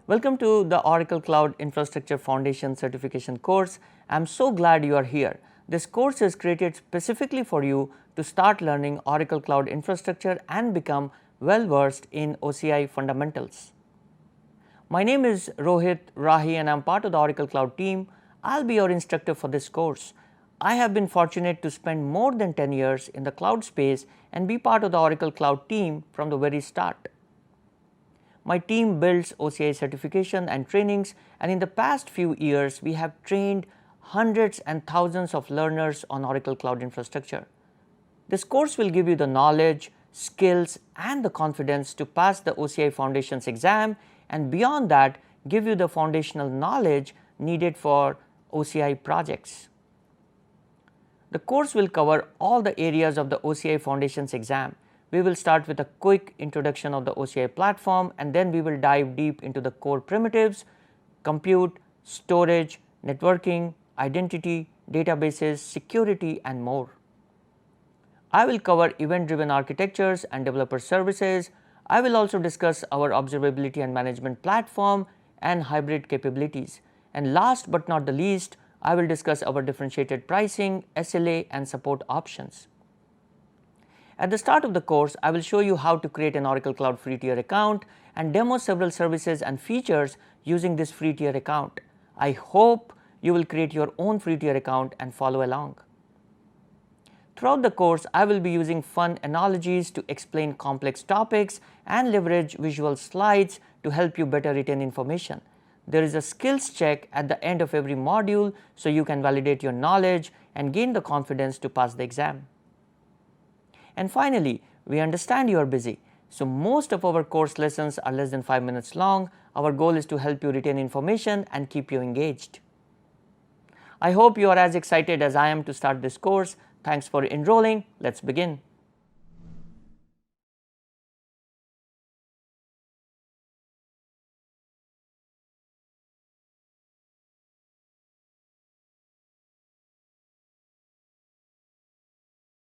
Welcome to the Oracle Cloud Infrastructure Foundation Certification course. I'm so glad you are here. This course is created specifically for you to start learning Oracle Cloud Infrastructure and become well versed in OCI fundamentals. My name is Rohit Rahi and I'm part of the Oracle Cloud team. I'll be your instructor for this course. I have been fortunate to spend more than 10 years in the cloud space and be part of the Oracle Cloud team from the very start. My team builds OCI certification and trainings, and in the past few years we have trained hundreds and thousands of learners on Oracle Cloud Infrastructure. This course will give you the knowledge, skills and the confidence to pass the OCI Foundations exam, and beyond that give you the foundational knowledge needed for OCI projects. The course will cover all the areas of the OCI Foundations exam. We will start with a quick introduction of the OCI platform, and then we will dive deep into the core primitives, compute, storage, networking, identity, databases, security and more. I will cover event-driven architectures and developer services. I will also discuss our observability and management platform and hybrid capabilities. And last but not the least, I will discuss our differentiated pricing, SLA and support options. At the start of the course, I will show you how to create an Oracle Cloud free tier account and demo several services and features using this free tier account. I hope you will create your own free tier account and follow along. Throughout the course, I will be using fun analogies to explain complex topics and leverage visual slides to help you better retain information. There is a skills check at the end of every module so you can validate your knowledge and gain the confidence to pass the exam. And finally, we understand you are busy, so most of our course lessons are less than 5 minutes long. Our goal is to help you retain information and keep you engaged. I hope you are as excited as I am to start this course. Thanks for enrolling. Let's begin.